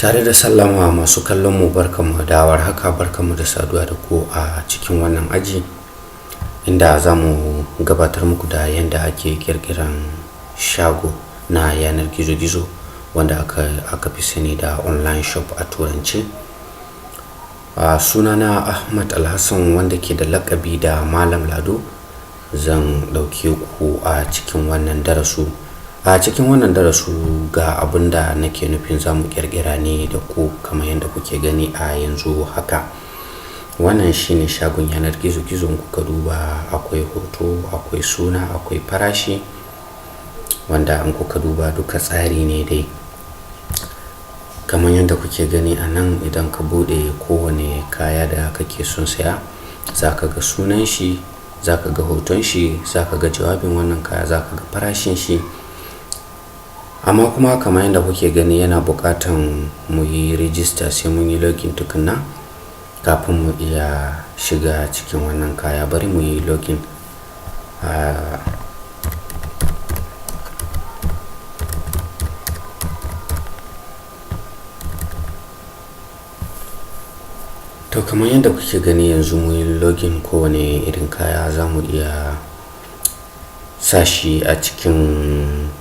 Tare da sallama masu kallon mu barkanmu da haka barkanmu da saduwa da ku a cikin wannan aji inda za mu gabatar muku da yadda ake kirkiran shago na yanar gizo-gizo wanda aka fi sani da online shop a turanci. Sunana Ahmad Alhassan wanda ke da lakabi da Malam Lado. Zan ɗauke ku a cikin wannan darasu. A cikin wannan darasu ga abin da nake nufin za mu kirkira ne da ku kamar yadda kuke gani a yanzu haka. Wannan shine shagon yanar gizo-gizo. Kuka duba akwai hoto, akwai suna, akwai farashi, wanda in kuka duba duka tsari ne dai kamar yadda kuke gani a nan. Idan ka bude kowane kaya da kake son saya, za ka ga sunan shi, za ka ga hoton shi, za ka ga jawabin wannan kaya, za ka ga farashin shi. Amma kuma kamar yadda kuke gani yana buƙatan mu yi rijista, sai mun yi login tukunna kafin mu iya shiga cikin wannan kaya. Bari mu yi login. To kamar yadda kuke gani yanzu mu yi login. Kowane irin kaya za mu iya sashi a cikin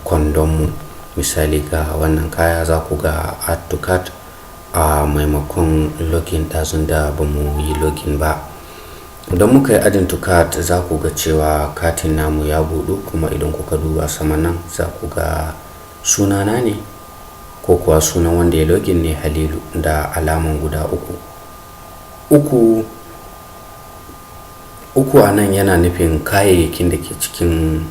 kwandonmu. Misali ga wannan kaya za ku ga add to cart a maimakon login ɗazun da ba mu yi login ba. Idan muka yi adding to cart za ku ga cewa katin namu ya buɗu, kuma idan kuka duba sama nan za ku ga sunana ne ko kuwa sunan wanda ya login ne, Halilu, da alaman guda uku a nan yana nufin kayayyakin da ke cikin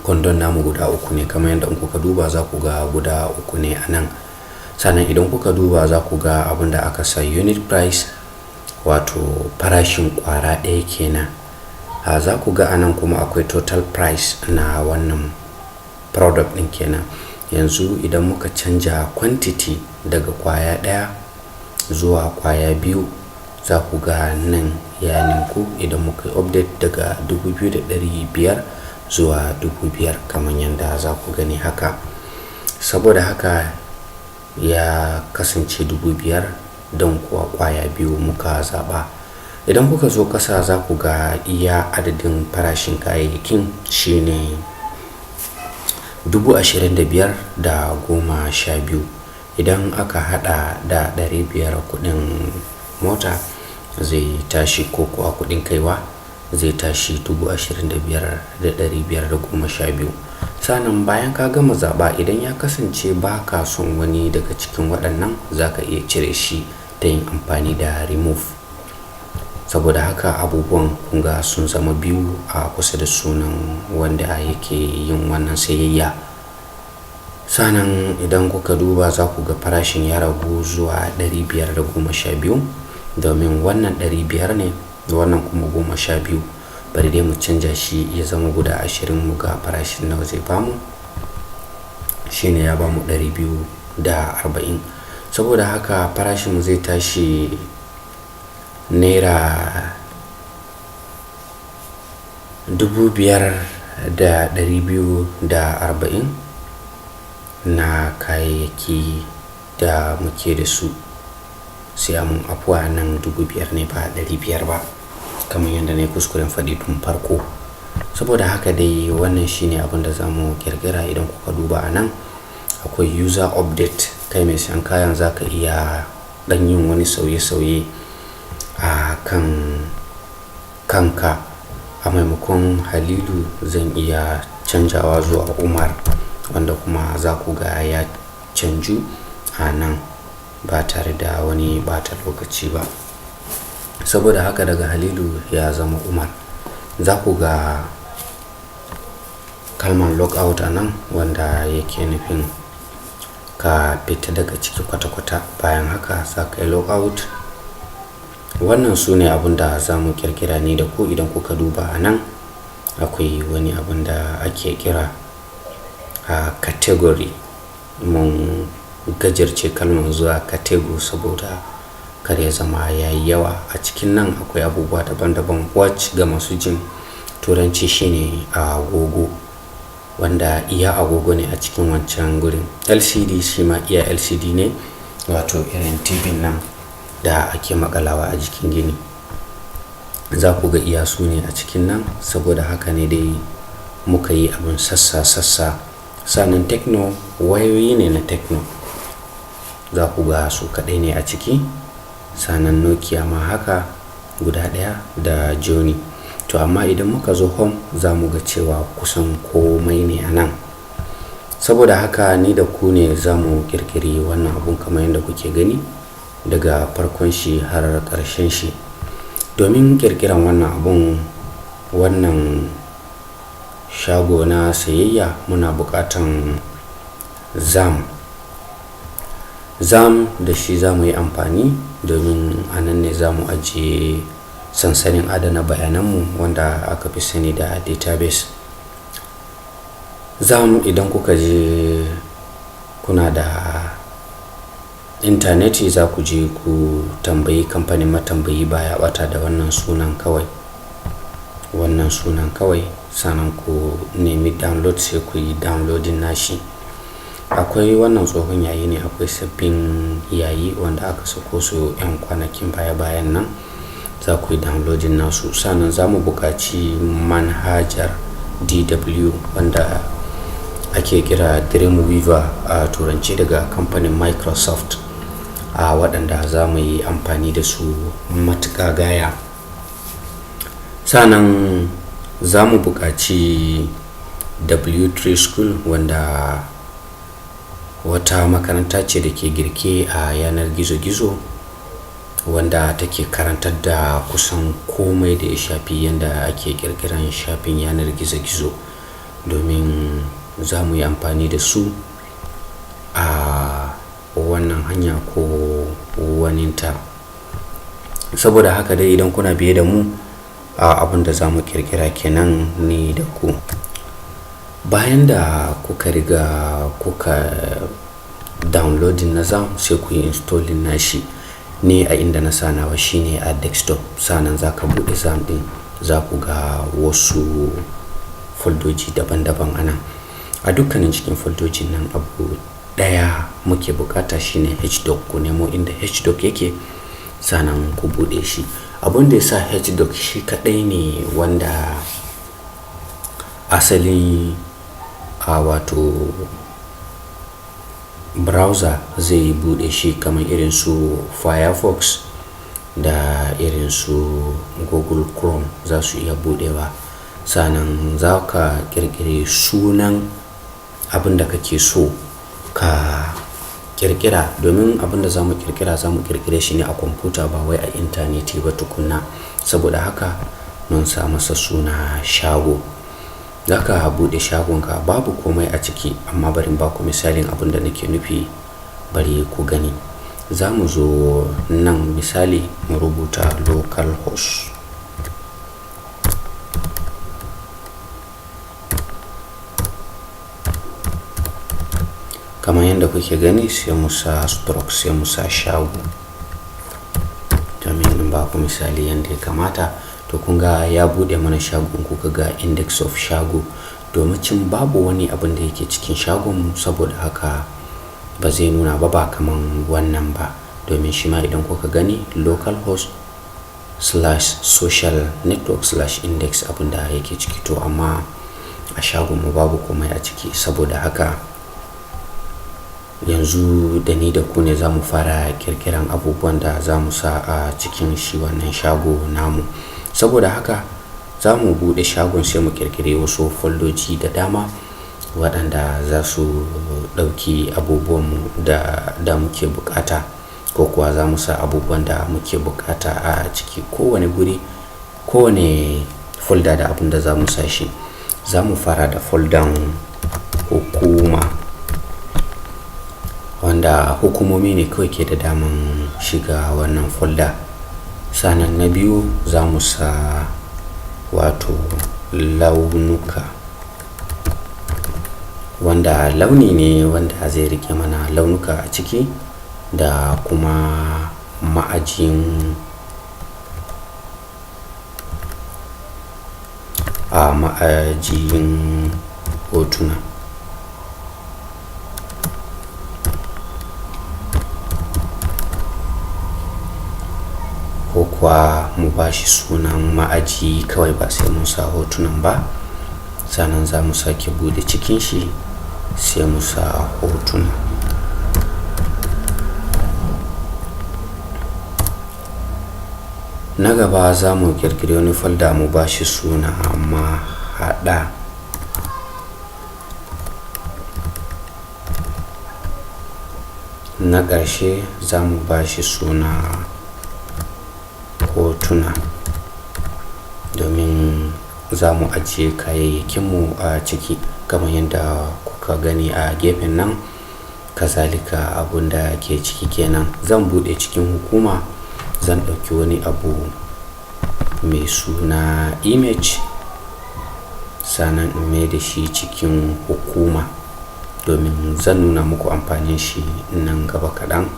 kwandon namu guda uku ne. Kamar yadda kuka duba za ku ga guda uku ne a nan. Sannan idan kuka duba za ku ga abin da aka sa unit price, wato farashin kwara ɗaya kenan. Za ku ga a nan kuma akwai total price na wannan product ɗin kenan. Yanzu idan muka canja quantity daga kwaya ɗaya zuwa kwaya biyu, za ku ga nan ya ninku. Idan muka yi update daga 2,500 zuwa 5,000 kamar yadda za ku gani haka. Saboda haka ya kasance 5,000 don kuwa kwaya biyu muka zaba. Idan kuka zo kasa za ku ga iya adadin farashin kayayyakin shine 25,012. Idan aka hada da 500 kudin mota zai tashi, ko kuwa kudin kaiwa zai tashi 25,512. Sannan bayan ka gama zaba, idan ya kasance ba ka son wani daga cikin waɗannan, za ka iya cire shi ta yin amfani da remove. Saboda haka abubuwan kunga sun zama biyu a kusa da sunan wanda yake yin wannan sayayya. Sannan idan kuka duba za ku ga farashin ya ragu zuwa 512, domin wannan 500 ne, wannan kuma 12. Bari dai mu canja shi ya zama guda 20 mu ga farashin nawa zai bamu. Shine ya bamu 240. Saboda haka farashin zai tashi naira 5,240 na kayayyaki da muke da su. Sai mun afuwa nan 5,000 ne ba 500 ba, kamar yadda ne kuskuren faɗi tun farko. Saboda haka dai wannan shine abin da za mu kirkira. Idan kuka duba a nan akwai user update. Kai mai siyan kayan za ka iya ɗan yin wani sauye-sauye a kanka. A maimakon Halilu zan iya canjawa zuwa Umar, wanda kuma za ku ga ya canju a nan ba tare da wani bata lokaci ba. Saboda haka daga Halilu ya zama Umar. Za ku ga kalmar logout a nan, wanda yake nufin ka fita daga ciki kwata-kwata. Bayan haka za ka yi logout. Wannan su ne abin da za mu kirkira ne da ku. Idan kuka duba a nan akwai wani abin da ake kira category. Mun gajarce kalmar zuwa category saboda kar ya zama yayi yawa. A cikin nan akwai abubuwa daban-daban. Watch ga masu jin turanci shine agogo, wanda iya agogo ne a cikin wancan gurin. LCD shi ma iya LCD ne, wato irin tv nan da ake makalawa a jikin gini. Za ku ga iya su ne a cikin nan, saboda haka ne dai muka yi abin sassa. Sannan Tecno, wayoyi ne na Tecno, za ku ga su kaɗai ne a ciki. Sannan Nokia ma haka guda ɗaya da Joni. To amma idan muka zo home za mu ga cewa kusan komai ne a nan. Saboda haka ni da ku ne za mu ƙirƙiri wannan abun kamar yadda kuke gani daga farkon shi har ƙarshen shi. Domin ƙirƙiran wannan abun, wannan shago na sayayya, muna buƙatan zam da shi za mu yi amfani, domin a nan ne za mu ajiye sansanin adana bayananmu wanda aka fi sani da database. Idan kuka je kuna da intaneti, za ku je ku tambayi kamfanin matambayi baya bata da wannan sunan kawai, sannan ku nemi download sai ku yi downloading nashi. Akwai wannan tsohon yayi ne, akwai sabbin yayi wanda aka sako su 'yan kwanakin bayan nan, za ku yi downloading nasu. Sannan za mu buƙaci manhajar DW wanda ake kira Dreamweaver a turanci daga kamfanin Microsoft, waɗanda za mu yi amfani da su matuƙa gaya. Sannan za mu buƙaci W3 School, wanda wata makaranta ce da ke girke a yanar gizo-gizo, wanda take karantar da kusan komai da ya shafi yadda ake ƙirƙiran shafin yanar gizo-gizo, domin za mu yi amfani da su a wannan hanya ko waninta. Saboda haka dai idan kuna biye da mu, abin da za mu ƙirƙira kenan ni da ku. Bayan da kuka riga kuka downloading na zam, sai ku yi installing nashi. Ne a inda na sanawa shine a desktop. Sannan za ka buɗe zam ɗin, za ku ga wasu foldoji daban-daban anan. A dukkanin cikin foldojin nan abu ɗaya muke bukata shine hdoc. Ku nemo inda hdoc yake, sannan ku buɗe shi. Abin da ya sa hdoc shi kaɗai ne wanda asali wato browser zai buɗe shi, kamar irin su Firefox da irin su Google Chrome za su iya buɗewa. Sannan za ka ƙirƙiri sunan abin da kake so ka ƙirƙira, domin abin da za mu ƙirƙire shi ne a kwamfuta, ba wai a intaneti ba tukunna. Saboda haka mun sa masa suna shago. Za ka buɗe shagonka, babu komai a ciki, amma bari ba ku misalin abin da nake nufi, bari ku gani. Za mu zo nan, misali mu rubuta localhost. Kamar yadda kuke gani, sai mu sa stroke, sai mu sa shago, domin in ba ku misali yadda ya kamata. To kun ga ya bude mana shagon, kuka ga index of shago, domin cin babu wani abin da yake cikin shagon, saboda haka ba zai nuna ba kaman wannan ba. Domin shi ma idan kuka gani localhost/social network/index abin da yake ciki, to amma a shagon mu babu komai a ciki. Saboda haka yanzu da ni da ku ne za mu fara kirkiran abubuwan da za mu sa a cikin shi wannan shago namu. Saboda haka za mu buɗe shagon, sai mu kirkire wasu foldoji da dama waɗanda za su ɗauki abubuwan da muke bukata, ko kuwa za mu sa abubuwan da muke bukata a ciki. Kowane guri, kowane folder da abin da za mu sa shi. Za mu fara da folder hukuma, wanda hukumomi ne kawai ke da daman shiga wannan folder. Sannan na biyu za mu sa wato launuka, wanda launi ne wanda zai rike mana launuka a ciki, da kuma ma'ajin hotuna. kuwa mu bashi sunan ma'aji kawai ba sai mun sa hotunan ba. Sannan za mu sake bude cikin shi sai mu sa hotuna. Na gaba za mu kirkiri wani folder mu bashi suna mahaɗa. Na ƙarshe za mu bashi suna hotuna domin za mu ajiye kayayyakinmu a ciki kamar yadda kuka gani a gefen nan. Kazalika abunda ke ciki kenan. Zan bude cikin hukuma, zan ɗauki wani abu mai suna image, sannan in mai da shi cikin hukuma domin zan nuna muku amfanin shi nan gaba kaɗan.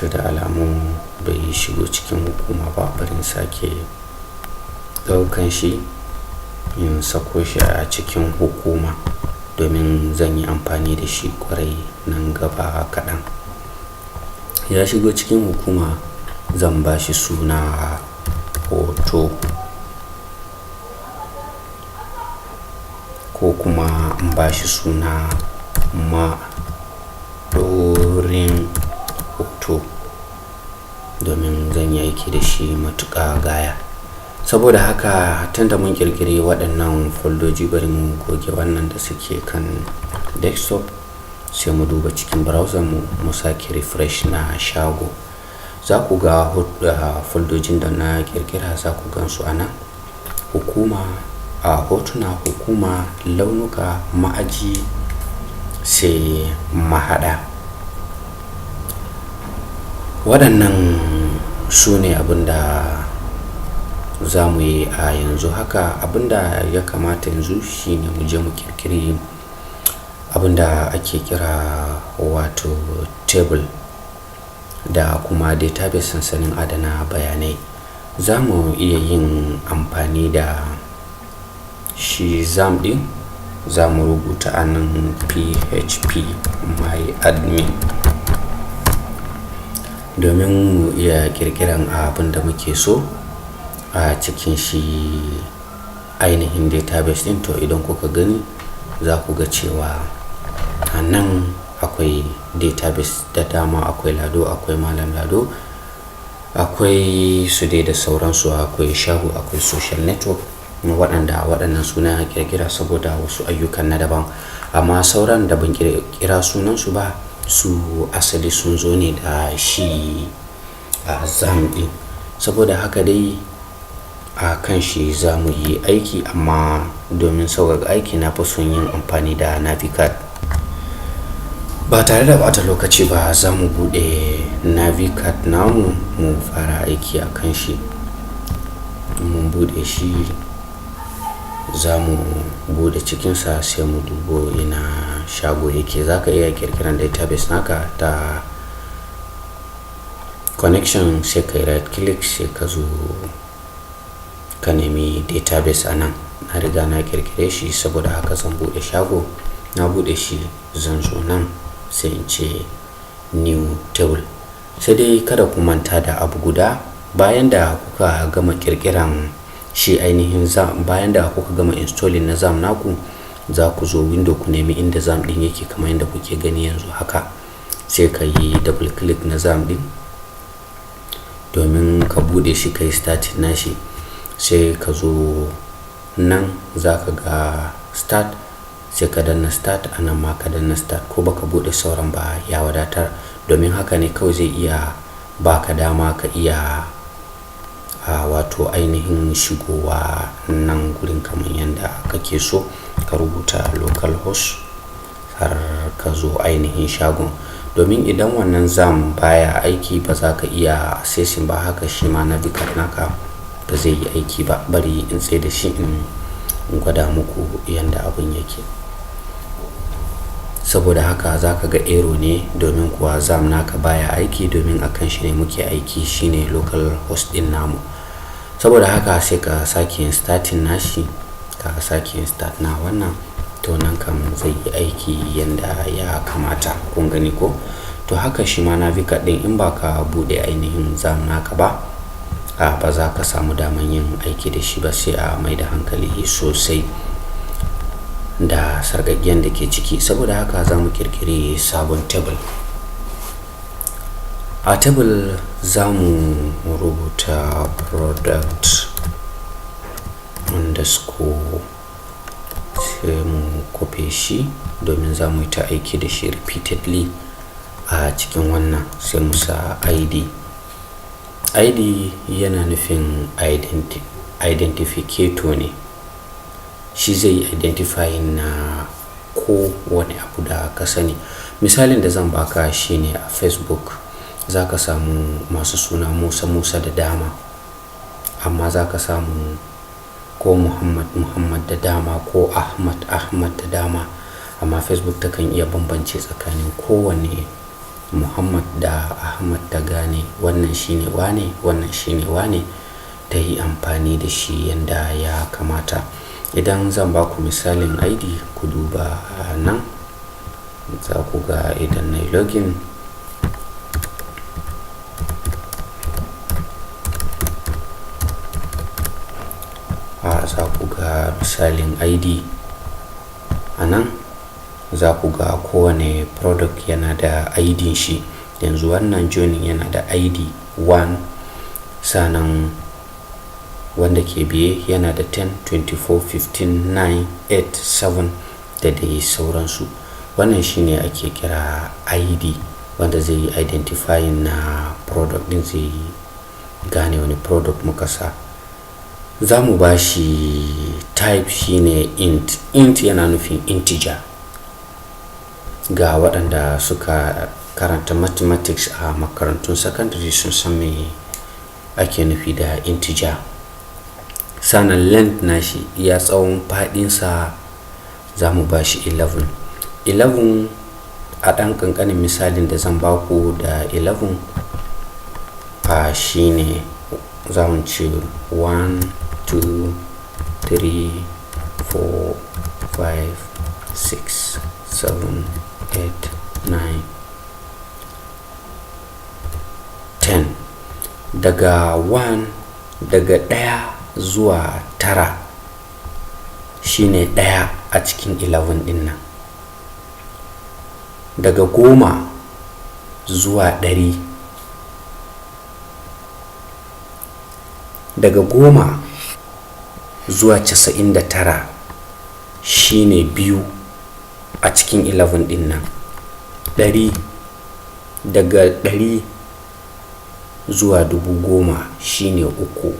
To da alamun bai shigo cikin hukuma ba, bari in sake ɗaukan shi in sako shi a cikin hukuma domin zan yi amfani da shi kwarai nan gaba kaɗan. Ya shigo cikin hukuma, zan ba shi suna hoto ko kuma in ba shi suna maɗorin hoto domin zan yi aiki da shi matuƙa gaya. Saboda haka tunda mun kirkiri waɗannan foldoji, bari mu goge wannan da suke kan desktop sai mu duba cikin browser mu sake refresh na shago. Za ku ga foldojin da na kirkira, za ku gansu a nan: hukuma, hotuna, hukuma, launuka, ma'aji sai mahaɗa. Waɗannan su ne abinda za mu yi a yanzu haka. Abinda ya kamata yanzu shine mu je mu kirkiri abinda ake kira wato table da kuma database, sansanin adana bayanai. Za mu iya yin amfani da shi ZAMP din. Za mu rubuta a nan php my admin domin mu iya kirkiran abinda muke so a cikin shi ainihin database din. To idan kuka gani, za ku ga cewa a nan akwai database da dama. Akwai Lado, akwai Malam Lado, akwai su dai da sauransu. Akwai Shahu, akwai social network, waɗannan suna kirkira saboda wasu ayyukan na daban. Amma sauran da ban kira sunansu ba, su asali sun zo ne da shi a ZAMP din. Saboda haka dai a kan shi za mu yi aiki, amma domin sauƙaƙa aiki na fi son yin amfani da Navicat. Ba tare da bata lokaci ba, za mu buɗe Navicat namu mu fara aiki a kan shi. Mun buɗe shi, za mu buɗe cikinsa sai mu dubo ina shago yake. Za ka iya kirkiran database naka ta connection, sai ka yi right click, sai ka zo ka nemi database a nan. Na riga na kirkire shi, saboda haka zan bude shago. Na bude shi, zan zo nan sai in ce new table. Sai dai kada ku manta da abu guda: bayan da kuka gama kirkiran shi ainihin ZAMP, bayan da kuka gama installing na ZAMP naku, za ku zo window ku nemi inda ZAMP din yake kamar yadda kuke gani yanzu haka. Sai ka yi double click na ZAMP din domin ka bude shi, ka yi starting nashi. Sai ka zo nan, za ka ga start, sai ka danna start. anan ma ka danna start, ko baka bude sauran ba ya wadatar, domin haka ne kawai zai iya baka dama ka iya wato ainihin shigowa nan gurin kamar yadda kake so. Ka rubuta localhost har ka zo ainihin shagon, domin idan wannan ZAMP baya aiki ba za ka iya accessing ba. Haka shi ma Navicat naka ba zai yi aiki ba. Bari in tsaye da shi in gwada muku yadda abin yake. Saboda haka za ka ga error ne, domin kuwa ZAMP naka baya aiki, domin akan shi ne muke aiki, shine localhost din namu. Saboda haka sai ka sake yin starting nashi, ka sake yin start na wannan, to nan kam zai yi aiki yanda ya kamata. Kun gani ko? To to haka shi ma navigate din in baka bude ainihin zam naka ba ba za ka samu daman yin aiki da shi ba, sai a mai da hankali sosai da sargaggen da ke ciki. Saboda haka za mu kirkiri sabon table. A table za mu rubuta product underscore, sai mu kofe shi domin za mu yi ta aiki da shi repeatedly a cikin wannan. Sai mu sa id. id yana nufin identificator ne, shi zai identifying na kowane abu da ka sani. Misalin da zan baka shine a Facebook za ka samu masu suna Musa da dama, amma za ka samu ko Muhammad da dama ko Ahmad da dama, amma Facebook ta kan iya bambance tsakanin kowane Muhammad da Ahmad ta gane wannan shine wane, wannan shine wane, ta yi amfani da shi yanda ya kamata. Idan zan baku misalin ID, ku duba nan za ku ga idan na login za ku ga misalin ID a nan. Za ku ga kowane product yana da ID shi. Yanzu wannan joining yana da ID 1, sanan wanda ke biye yana da 10, 24, 15, 9, 8, 7 da dai sauransu. Wannan shine ake kira ID, wanda zai yi identifying na product din, zai gane wani product muka sa. Za mu ba shi type shine int. Int yana nufin integer. Ga waɗanda suka karanta mathematics a makarantun secondary sun san me ake nufi da integer. Sannan length nashi, iya tsawon faɗinsa, za mu ba shi 11. 11 a ɗan ƙanƙanin misalin da zan baku da 11 shine za mu ce 1, 2, 3, 4, 5, 6, 7, 8, 9, 10. Daga 1 daga 1 zuwa 9 shine 1 a cikin 11 din nan. Daga 10 zuwa 100, daga 10 zuwa 99 shine 2 a cikin 11 din nan. 100 daga 100 zuwa 10,000 shine 3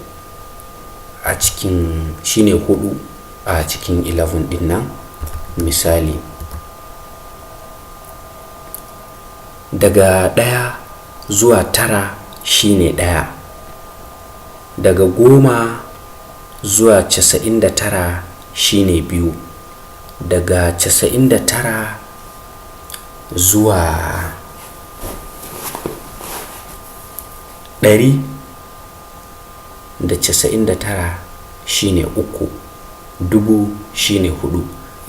a cikin, shine 4 a cikin 11 din nan. Misali, daga 1 zuwa 9 shine 1, daga 10 zuwa 99 shine 2, daga 99 zuwa 199 shine 3, 1000 shine 4.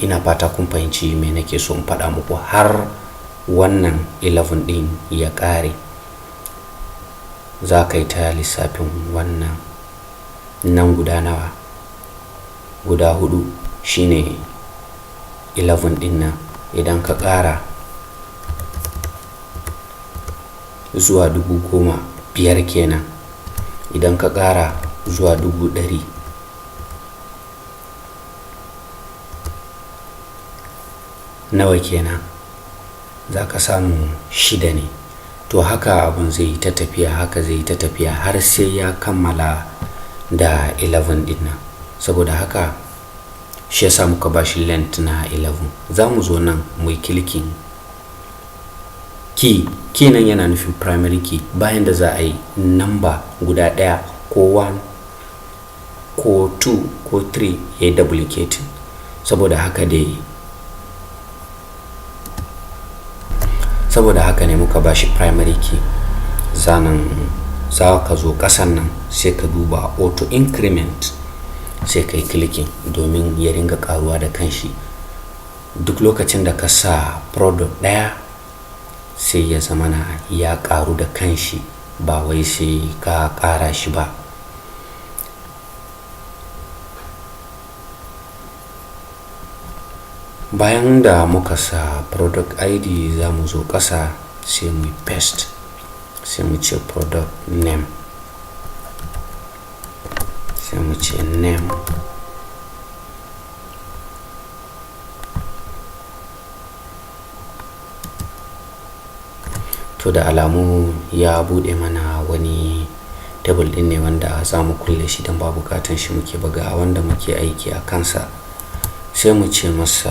Ina fata kun fahimci me nake so in faɗa muku har wannan 11 din ya ƙare. Za ka yi ta lissafin wannan nan guda nawa, guda 4 shine 11 din nan. Idan ka ƙara zuwa 10,000 5 kenan. Idan ka ƙara zuwa 100,000 nawa kenan? Za ka samu 6 ne. To haka abun zai yi ta tafiya, haka zai yi ta tafiya har sai ya kammala da 11 din nan. Saboda haka shi yasa muka bashi length na 11. Za mu zo nan mu yi clicking key nan yana nufin primary key. Bayan da za a yi number guda ɗaya ko 1 ko 2 ko 3 ya yi duplicating. Saboda haka ne muka bashi primary key. Zanan za ka zo ƙasan nan sai ka duba auto increment, sai ka yi clicking domin ya ringa ƙaruwa da kanshi. Duk lokacin da ka sa product ɗaya sai ya zamana ya ƙaru da kanshi ba wai sai ka ƙara shi ba. Bayan da muka sa product id za mu zo ƙasa sai mu paste, sai mu ce product name, sai mu ce name, to da alamu ya bude mana wani table din ne wanda za mu kulle shi don ba bukatan shi muke buga, wanda muke aiki a kansa. Sai mu ce masa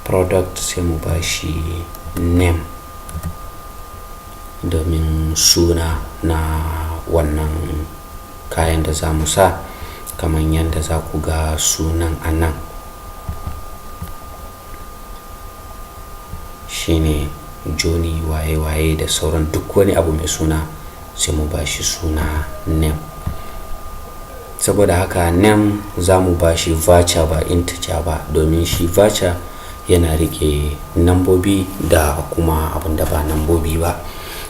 product, sai mu ba shi name domin suna na wannan kayan da za mu sa, kamar yadda za ku ga sunan a nan shine Johnny waye da sauran duk wani abu mai suna, sai mu ba shi suna name. Saboda haka name za mu ba shi voucher ba integer ba, domin shi voucher yana rike nambobi da kuma abin da ba nambobi ba.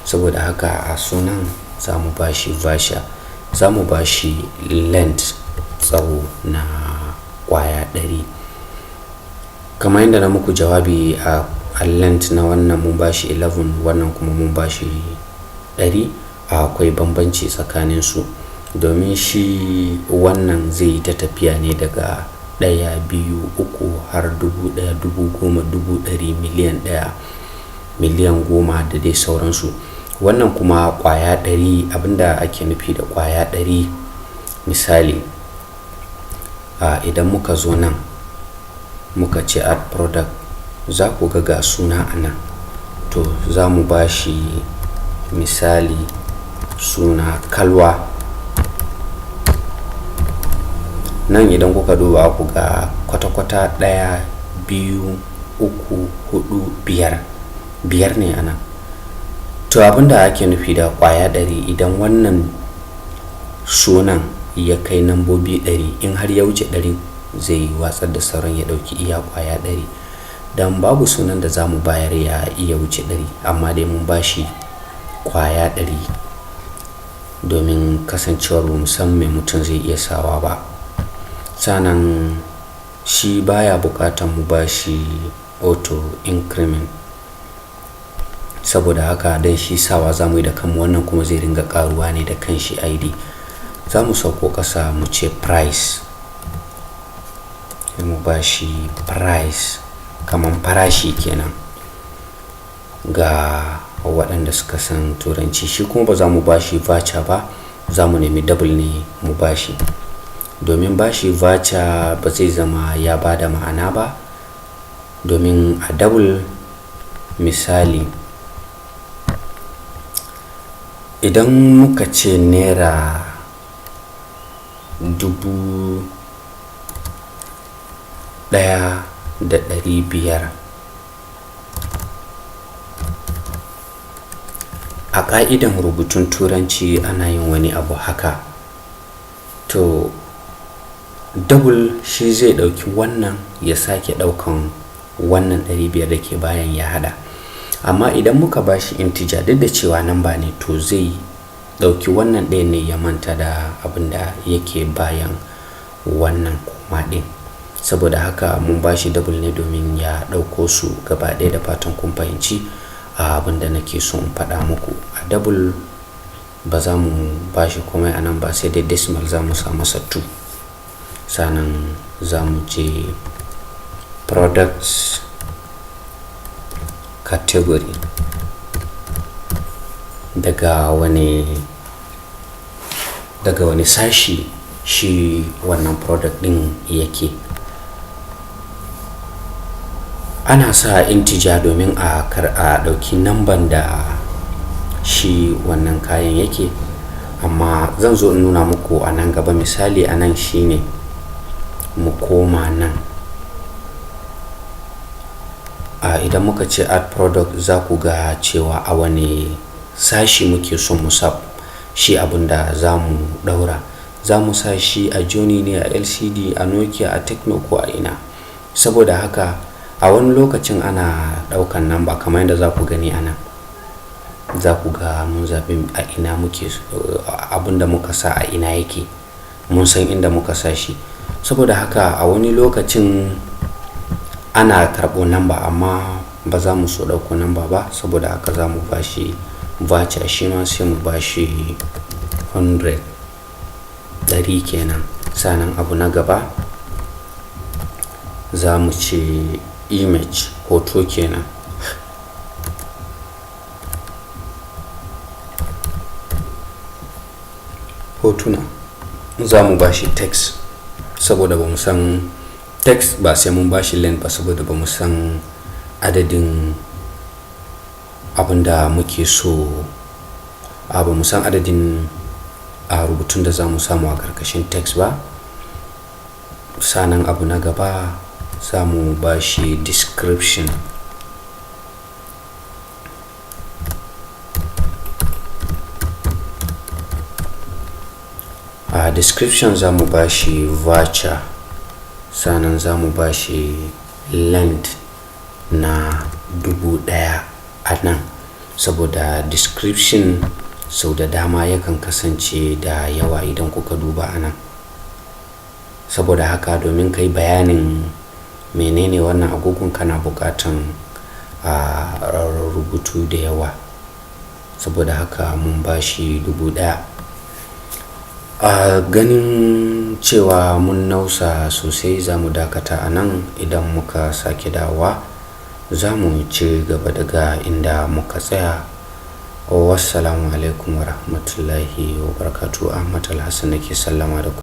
Saboda haka a sunan za mu ba shi voucher, za mu ba shi length, tsawo na kwaya 100. Kamar yadda na muku jawabi a length na wannan mun ba shi 11, wannan kuma mun ba shi 100. Akwai bambanci tsakanin su, domin shi wannan zai yi ta tafiya ne daga 1, 2, 3 har 1000, 10,000, 100,000, miliyan 1, miliyan 10 da dai sauransu. Wannan kuma kwaya 100, abinda ake nufi da kwaya 100, misali idan muka zo nan muka ce add product, za ku ga suna a nan, to za mu ba shi misali suna kalwa. Nan idan kuka duba ku ga kwata-kwata 1, 2, 3, 4, 5 ne a nan. To abinda ake nufi da kwaya 100, idan wannan sunan ya kai nambobi 100, in har ya wuce 100 zai watsar da sauran ya dauki iya kwaya 100. Dan babu sunan da za mu bayar ya iya wuce 100, amma dai mun bashi kwaya 100 domin kasancewar musamman mutum zai iya sawa ba. Sanan shi baya bukatan mu bashi auto increment, saboda haka dan shi sawa za mu yi da kanmu, wannan kuma zai ringa karuwa ne da kanshi id. Za mu sauko kasa mu ce price, sai mu bashi price kaman farashi kenan ga waɗanda suka san turanci. Shi kuma ba za mu bashi voucher ba, za mu nemi double ne mu bashi, domin bashi voucher ba zai zama ya bada ma'ana ba, domin a double misali idan muka ce naira 1,500, a ƙa'idan rubutun turanci ana yin wani abu haka, to double shi zai ɗauki wannan ya sake ɗaukan wannan 500 da ke bayan ya hada. Amma idan muka bashi integer, duk da cewa namba ne, to zai ɗauki wannan ɗaya ne ya manta da abin da yake bayan wannan kuma ɗin. Saboda haka mun bashi double ne domin ya ɗauko su gaba ɗaya. Da fatan kun fahimci abin da nake so in faɗa muku. A double ba za mu bashi komai a nan ba, sai dai decimal za mu sa masa 2. Sannan za mu je products category, daga wani sashi shi wannan product din yake. Ana sa integer domin a dauki namban da shi wannan kayan yake, amma zan zo in nuna muku a nan gaba. Misali a nan shine mu koma nan, idan muka ce add product, za ku ga cewa a wani sashi muke son mu sa shi abinda za mu daura. Za mu sa shi a Johnny ne, a LCD, a Nokia, a Tecno ko a ina. Saboda haka a wani lokacin ana ɗaukan namba kamar yadda za ku gani a nan, za ku ga mun zaɓi a ina muke, abinda muka sa a ina yake, mun san inda muka sa shi. Saboda haka a wani lokacin ana karɓo namba amma ba za mu so ɗauko namba ba, saboda haka za mu ba shi voucher, shi ma sai mu ba shi 100 kenan. Sannan abu na gaba za mu ce image, hoto kenan. Hotuna za mu ba shi text, saboda ba mu san text, ba sai mun ba shi length ba, saboda ba mu san adadin abinda muke so, ba mu san adadin rubutun da za mu samu a karkashin text ba. Sannan abu na gaba za mu ba shi description. A description za mu ba shi voucher, sannan za mu ba shi length na 1000 a nan, saboda description sau da dama yakan kasance da yawa idan kuka duba a nan. Saboda haka domin kai bayanin menene wannan agogon kana bukatan rubutu da yawa, saboda haka mun ba shi 1000. Ganin cewa mun nausa sosai, za mu dakata a nan. Idan muka sake dawowa za mu ci gaba daga inda muka tsaya. Wassalamu alaikum wa rahmatullahi wa barakatuh. Ahmad Alhassan nake sallama da ku.